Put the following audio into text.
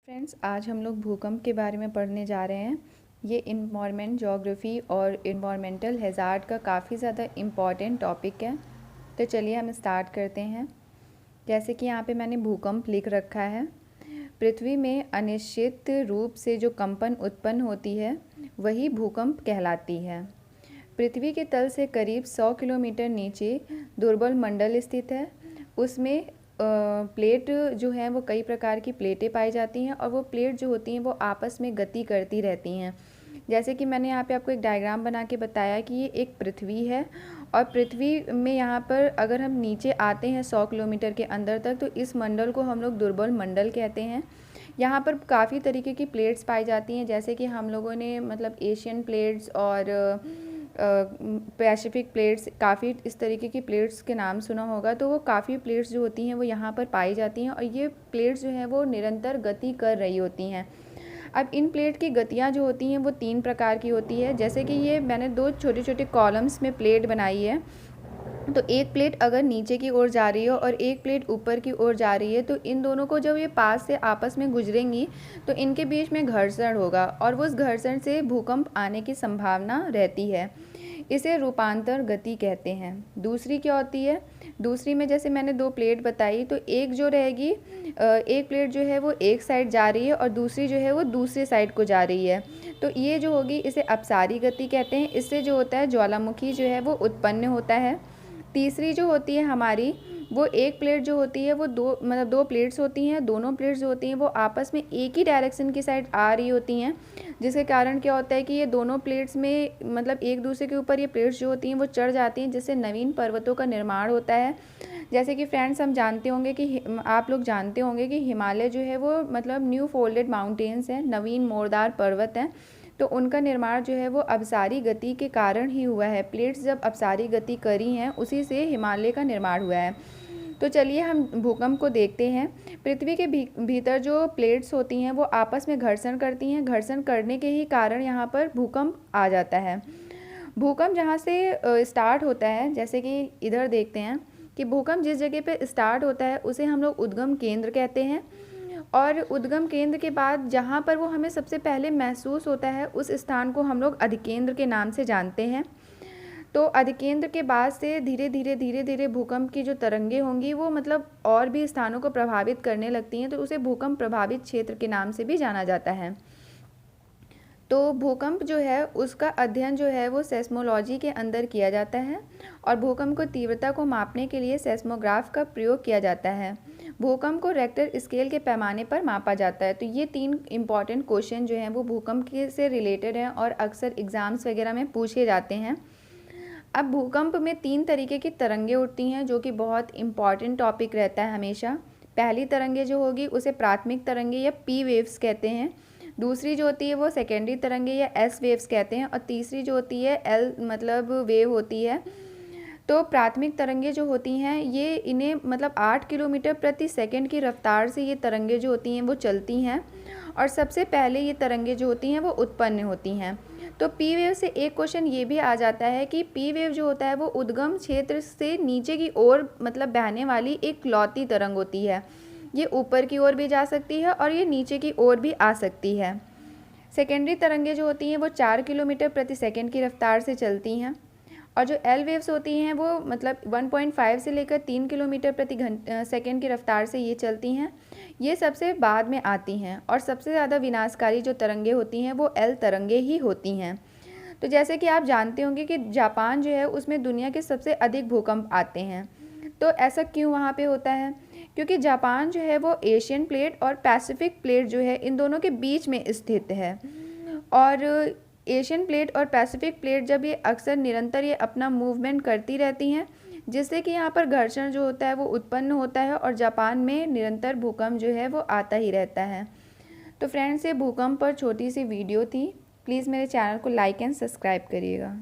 Friends, आज हम लोग भूकंप के बारे में पढ़ने जा रहे हैं। ये इन्वायरमेंट ज्योग्राफी और इन्वायरमेंटल हैज़ार्ड का काफ़ी ज़्यादा इम्पॉर्टेंट टॉपिक है। तो चलिए हम स्टार्ट करते हैं। जैसे कि यहाँ पे मैंने भूकंप लिख रखा है। पृथ्वी में अनिश्चित रूप से जो कंपन उत्पन्न होती है वही भूकंप कहलाती है। पृथ्वी के तल से करीब 100 किलोमीटर नीचे दुर्बल मंडल स्थित है। उसमें प्लेट जो है वो कई प्रकार की प्लेटें पाई जाती हैं और वो प्लेट जो होती हैं वो आपस में गति करती रहती हैं। जैसे कि मैंने यहाँ पे आपको एक डायग्राम बना के बताया कि ये एक पृथ्वी है और पृथ्वी में यहाँ पर अगर हम नीचे आते हैं 100 किलोमीटर के अंदर तक तो इस मंडल को हम लोग दुर्बल मंडल कहते हैं। यहाँ पर काफ़ी तरीके की प्लेट्स पाई जाती हैं, जैसे कि हम लोगों ने मतलब एशियन प्लेट्स और पैसिफिक प्लेट्स, काफ़ी इस तरीके की प्लेट्स के नाम सुना होगा। तो वो काफ़ी प्लेट्स जो होती हैं वो यहाँ पर पाई जाती हैं और ये प्लेट्स जो हैं वो निरंतर गति कर रही होती हैं। अब इन प्लेट की गतियाँ जो होती हैं वो 3 प्रकार की होती है। जैसे कि ये मैंने 2 छोटे छोटे कॉलम्स में प्लेट बनाई है। तो एक प्लेट अगर नीचे की ओर जा रही है और एक प्लेट ऊपर की ओर जा रही है तो इन दोनों को जब ये पास से आपस में गुजरेंगी तो इनके बीच में घर्षण होगा और उस घर्षण से भूकंप आने की संभावना रहती है। इसे रूपांतर गति कहते हैं। दूसरी क्या होती है? दूसरी में जैसे मैंने 2 प्लेट बताई तो एक जो रहेगी, एक प्लेट जो है वो एक साइड जा रही है और दूसरी जो है वो दूसरी साइड को जा रही है। तो ये जो होगी इसे अपसारी गति कहते हैं। इससे जो होता है ज्वालामुखी जो है वो उत्पन्न होता है। तीसरी जो होती है हमारी, वो एक प्लेट जो होती है वो 2 प्लेट्स होती हैं। दोनों प्लेट्स जो होती हैं वो आपस में एक ही डायरेक्शन की साइड आ रही होती हैं, जिसके कारण क्या होता है कि ये दोनों प्लेट्स में मतलब एक दूसरे के ऊपर ये प्लेट्स जो होती हैं वो चढ़ जाती हैं, जिससे नवीन पर्वतों का निर्माण होता है। जैसे कि फ्रेंड्स हम जानते होंगे कि आप लोग जानते होंगे कि हिमालय जो है वो मतलब न्यू फोल्डेड माउंटेन्स हैं, नवीन मोरदार पर्वत हैं। तो उनका निर्माण जो है वो अपसारी गति के कारण ही हुआ है। प्लेट्स जब अपसारी गति करी हैं उसी से हिमालय का निर्माण हुआ है। तो चलिए हम भूकंप को देखते हैं। पृथ्वी के भीतर जो प्लेट्स होती हैं वो आपस में घर्षण करती हैं। घर्षण करने के ही कारण यहाँ पर भूकंप आ जाता है। भूकंप जहाँ से स्टार्ट होता है, जैसे कि इधर देखते हैं कि भूकंप जिस जगह पे स्टार्ट होता है उसे हम लोग उद्गम केंद्र कहते हैं। और उद्गम केंद्र के बाद जहाँ पर वो हमें सबसे पहले महसूस होता है उस स्थान को हम लोग अधिकेंद्र के नाम से जानते हैं। तो अधिकेंद्र के बाद से धीरे धीरे भूकंप की जो तरंगे होंगी वो मतलब और भी स्थानों को प्रभावित करने लगती हैं, तो उसे भूकंप प्रभावित क्षेत्र के नाम से भी जाना जाता है। तो भूकंप जो है उसका अध्ययन जो है वो सेस्मोलॉजी के अंदर किया जाता है और भूकंप को तीव्रता को मापने के लिए सेस्मोग्राफ का प्रयोग किया जाता है। भूकंप को रेक्टर स्केल के पैमाने पर मापा जाता है। तो ये 3 इम्पॉर्टेंट क्वेश्चन जो हैं वो भूकंप के से रिलेटेड हैं और अक्सर एग्ज़ाम्स वगैरह में पूछे जाते हैं। अब भूकंप में 3 तरीके की तरंगे उठती हैं जो कि बहुत इम्पॉर्टेंट टॉपिक रहता है हमेशा। पहली तरंगे जो होगी उसे प्राथमिक तरंगे या पी वेव्स कहते हैं। दूसरी जो होती है वो सेकेंडरी तरंगे या एस वेव्स कहते हैं और तीसरी जो होती है एल मतलब वेव होती है। तो प्राथमिक तरंगे जो होती हैं ये इन्हें मतलब 8 किलोमीटर प्रति सेकंड की रफ्तार से ये तरंगे जो होती हैं वो चलती हैं और सबसे पहले ये तरंगे जो होती हैं वो उत्पन्न होती हैं। तो पी वेव से एक क्वेश्चन ये भी आ जाता है कि पी वेव जो होता है वो उद्गम क्षेत्र से नीचे की ओर मतलब बहने वाली एक लौती तरंग होती है। ये ऊपर की ओर भी जा सकती है और ये नीचे की ओर भी आ सकती है। सेकेंडरी तरंगे जो होती हैं वो 4 किलोमीटर प्रति सेकंड की रफ्तार से चलती हैं और जो एल वेव्स होती हैं वो मतलब 1.5 से लेकर 3 किलोमीटर प्रति सेकंड की रफ्तार से ये चलती हैं। ये सबसे बाद में आती हैं और सबसे ज़्यादा विनाशकारी जो तरंगे होती हैं वो एल तरंगे ही होती हैं। तो जैसे कि आप जानते होंगे कि जापान जो है उसमें दुनिया के सबसे अधिक भूकंप आते हैं। तो ऐसा क्यों वहाँ पे होता है? क्योंकि जापान जो है वो एशियन प्लेट और पैसिफिक प्लेट जो है इन दोनों के बीच में स्थित है और एशियन प्लेट और पैसिफिक प्लेट जब ये अक्सर निरंतर ये अपना मूवमेंट करती रहती हैं, जिससे कि यहाँ पर घर्षण जो होता है वो उत्पन्न होता है और जापान में निरंतर भूकंप जो है वो आता ही रहता है। तो फ्रेंड्स, ये भूकंप पर छोटी सी वीडियो थी। प्लीज़ मेरे चैनल को लाइक एंड सब्सक्राइब करिएगा।